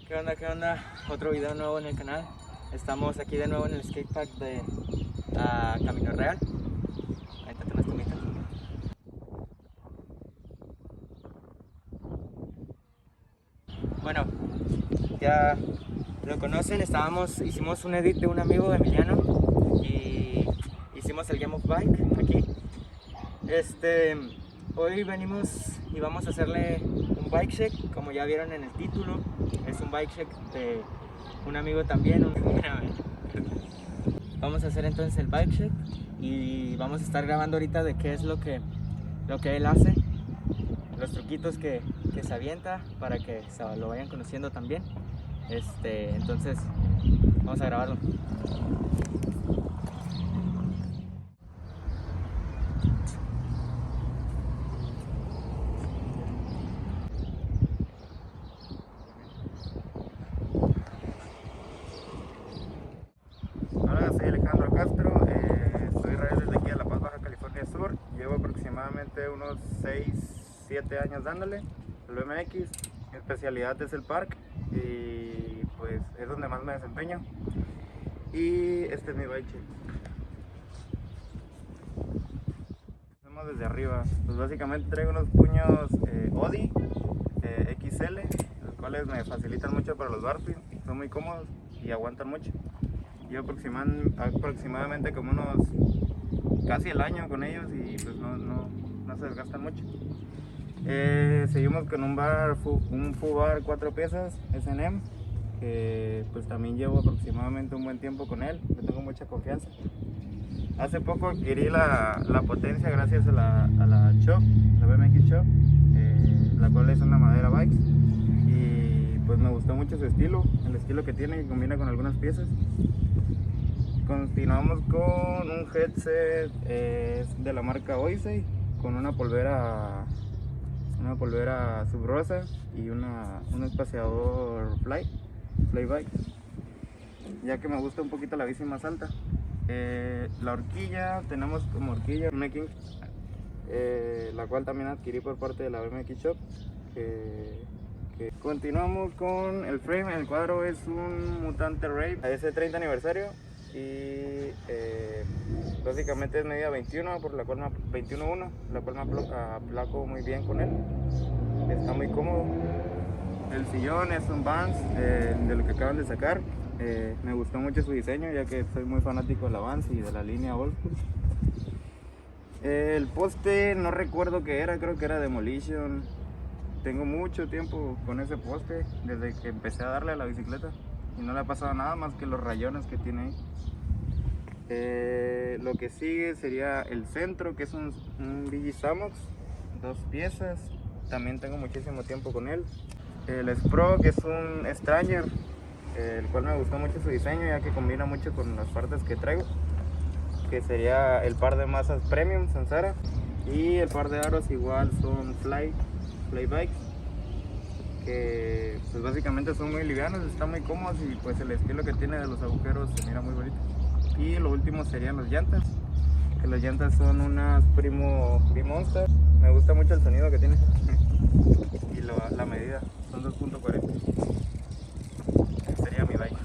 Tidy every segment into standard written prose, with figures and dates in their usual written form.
¿Qué onda? ¿Qué onda? Otro video nuevo en el canal. Estamos aquí de nuevo en el skatepark de Camino Real. Ahí te unas tomitas. Bueno, ya lo conocen, hicimos un edit de un amigo, Emiliano, y hicimos el Game of Bike aquí. Hoy venimos y vamos a hacerle un bike check, como ya vieron en el título. Es un bike check de un amigo también. Vamos a hacer entonces el bike check y vamos a estar grabando ahorita de qué es lo que él hace, los truquitos que se avienta para que lo vayan conociendo también. Entonces vamos a grabarlo. Hola, soy Alejandro Castro, soy rider desde aquí de La Paz, Baja California Sur. Llevo aproximadamente unos 6-7 años dándole al BMX. Mi especialidad es el park y pues es donde más me desempeño. Y este es mi bike check. Hacemos desde arriba. Pues básicamente traigo unos puños Odi XL, los cuales me facilitan mucho para los barfield. Son muy cómodos y aguantan mucho. Llevo aproximadamente como unos casi el año con ellos y pues no se desgastan mucho. Seguimos con un Fubar 4 piezas S&M, que pues también llevo aproximadamente un buen tiempo con él, le tengo mucha confianza. Hace poco adquirí la potencia gracias a la Shop, la BMX Shop, la cual es una madera bike, y pues me gustó mucho su estilo, el estilo que tiene, que combina con algunas piezas. Continuamos con un headset de la marca Oisei, con una polvera subrosa y un espaciador Flybike, ya que me gusta un poquito la bici más alta. La horquilla, tenemos como horquilla una King, la cual también adquirí por parte de la BMX Shop. Continuamos con el frame. El cuadro es un Mutante Rave, es el 30 aniversario. Y básicamente es medida 21, por la cual 21.1, la cual me aplaco muy bien con él. Está muy cómodo. El sillón es un Vans de lo que acaban de sacar. Me gustó mucho su diseño, ya que soy muy fanático de la Vans y de la línea Old School. El poste no recuerdo qué era, creo que era Demolition. Tengo mucho tiempo con ese poste, desde que empecé a darle a la bicicleta, y no le ha pasado nada más que los rayones que tiene ahí. Lo que sigue sería el centro, que es un BG Samox, 2 piezas. También tengo muchísimo tiempo con él. El Spro, que es un Stranger, el cual me gustó mucho su diseño, ya que combina mucho con las partes que traigo, que sería el par de masas Premium Sansara, y el par de aros igual son Flybikes, que pues básicamente son muy livianos, están muy cómodos, y pues el estilo que tiene de los agujeros se mira muy bonito. Y lo último serían las llantas, que las llantas son unas Primo B-Monster. Me gusta mucho el sonido que tiene y la medida, son 2.40. Ese sería mi bike.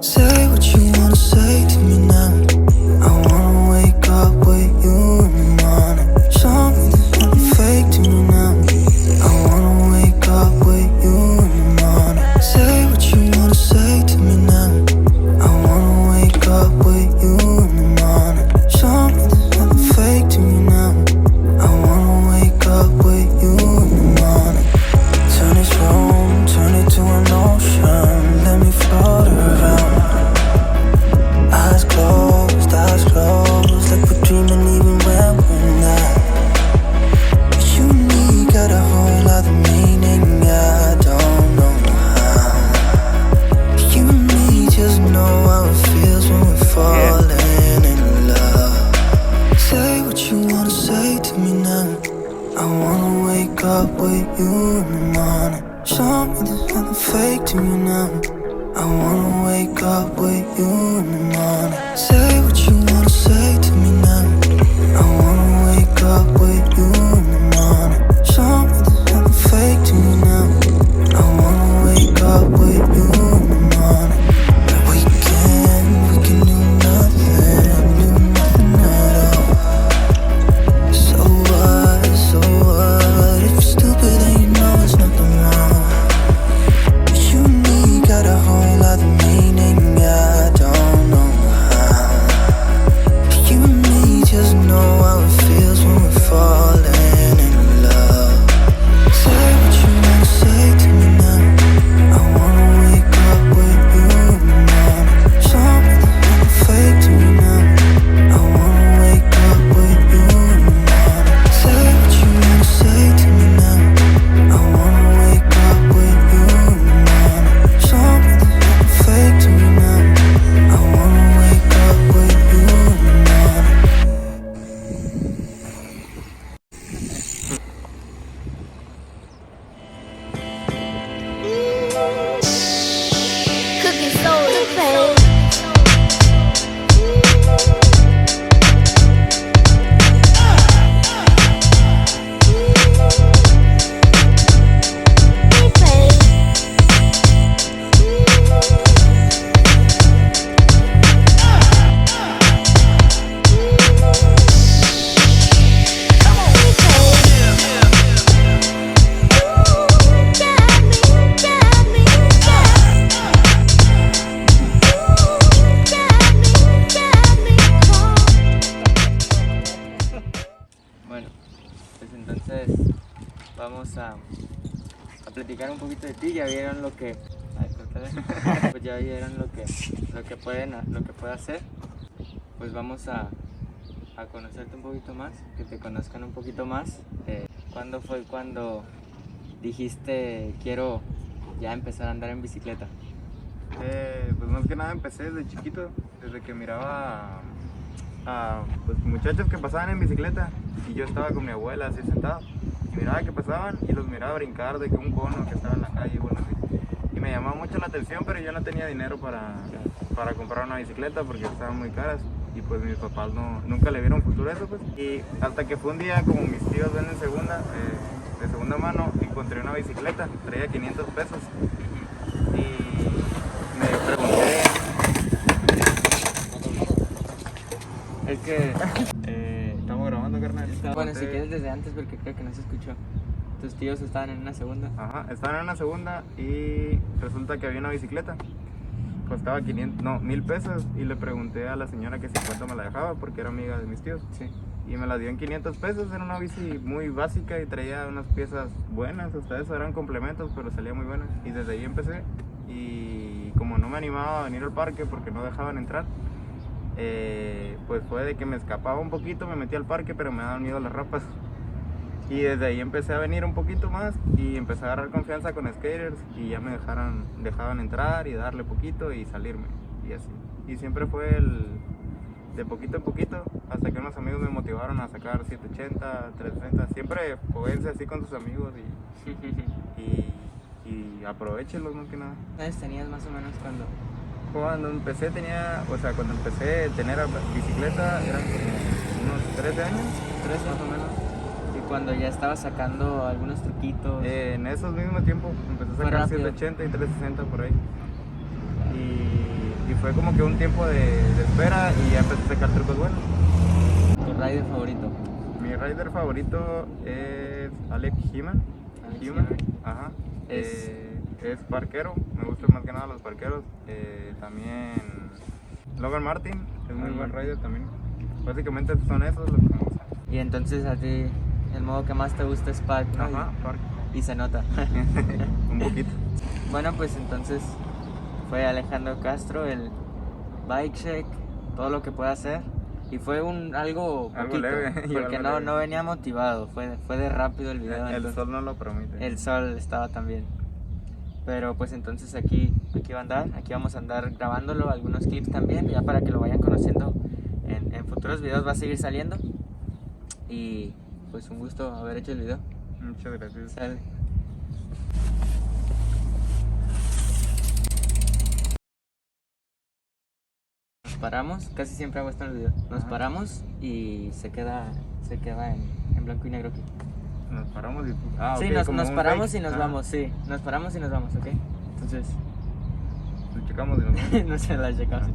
Say what you wanna say to me now. I wanna wake up Show me there's nothing fake to me now. I wanna wake up with you in the morning. Say what you wanna say to me now. I wanna wake up with you in the morning. Show me there's nothing fake to me now. I wanna wake up with you in the morning. We can do nothing at all. So what, if you're stupid then you know it's nothing wrong. But you and me got a whole other meaning, I don't know how. But you and me just know how it feels when we're falling in love. Say what you wanna say to me now. I wanna wake up with you in the morning. Show me there's nothing fake to me now. I wanna wake up with you in the morning. Say what you wanna say to me now. I wanna wake up with you in the morning. Show me there's nothing fake to me now. I wanna wake up with you in the morning. Cooking soda, babe. Bueno, pues entonces vamos a platicar un poquito de ti. Ya vieron lo que, ay, córtale. Pues ya vieron lo que puede hacer. Pues vamos a conocerte un poquito más, que te conozcan un poquito más. ¿Cuándo fue cuando dijiste quiero ya empezar a andar en bicicleta? Pues más que nada empecé desde chiquito, desde que miraba a pues, muchachos que pasaban en bicicleta y yo estaba con mi abuela así sentado y miraba que pasaban y los miraba brincar de que un cono que estaba en la calle, bueno, así. Y me llamaba mucho la atención, pero yo no tenía dinero para comprar una bicicleta porque estaban muy caras y pues mis papás nunca le vieron futuro a eso, pues. Y hasta que fue un día, como mis tíos venden de segunda mano, encontré una bicicleta, traía 500 pesos y me pregunté. Es que Estamos grabando, carnal. bueno, si quieres desde antes porque creo que no se escuchó. Tus tíos estaban en una segunda. Ajá, estaban en una segunda y resulta que había una bicicleta. Costaba 1000 pesos y le pregunté a la señora que si cuánto me la dejaba porque era amiga de mis tíos. Sí. Y me la dio en 500 pesos, era una bici muy básica y traía unas piezas buenas, hasta eso eran complementos, pero salía muy buena. Y desde ahí empecé y como no me animaba a venir al parque porque no dejaban entrar, pues fue de que me escapaba un poquito, me metí al parque, pero me daban miedo las rapas. Y desde ahí empecé a venir un poquito más y empecé a agarrar confianza con skaters y ya me dejaban entrar y darle poquito y salirme y así. Y siempre fue de poquito en poquito hasta que unos amigos me motivaron a sacar 780, 360. Siempre juguense así con tus amigos y aprovechenlos más que nada. ¿Cuántos tenías más o menos cuando? Cuando empecé a tener bicicleta eran como unos 13 años, 13 más o menos. Y cuando ya estabas sacando algunos truquitos. En esos mismos tiempos empecé a Fue sacar rápido. 780 y 360 por ahí. Y fue como que un tiempo de espera y ya empecé a sacar trucos buenos. ¿Tu rider favorito? Mi rider favorito es Alex Heeman. Alex Heeman, Heeman. ajá. Es- Es parquero, me gustan más que nada los parqueros. También Logan Martin, es muy buen rider también. Básicamente son esos los que me gustan. Y entonces a ti el modo que más te gusta es park, ¿no? Ajá, park. Y se nota. Un poquito. Bueno, pues entonces fue Alejandro Castro, el bike check, todo lo que puede hacer. Y fue algo poquito, leve, porque igual leve. no venía motivado, fue de rápido el video. El entonces sol no lo permite. el sol estaba también. Pero pues entonces aquí vamos a andar grabándolo, algunos clips también, ya para que lo vayan conociendo en futuros videos, va a seguir saliendo. Y pues un gusto haber hecho el video. Muchas gracias. Sale. paramos, casi siempre hago esto en el video. Nos Ajá. paramos y se queda en blanco y negro aquí. Nos paramos y... Sí, ok, como nos un paramos fake. y nos Ajá. vamos, sí. Nos paramos y nos vamos, ¿ok? Entonces, Lo checamos y nos vamos. no se la checamos.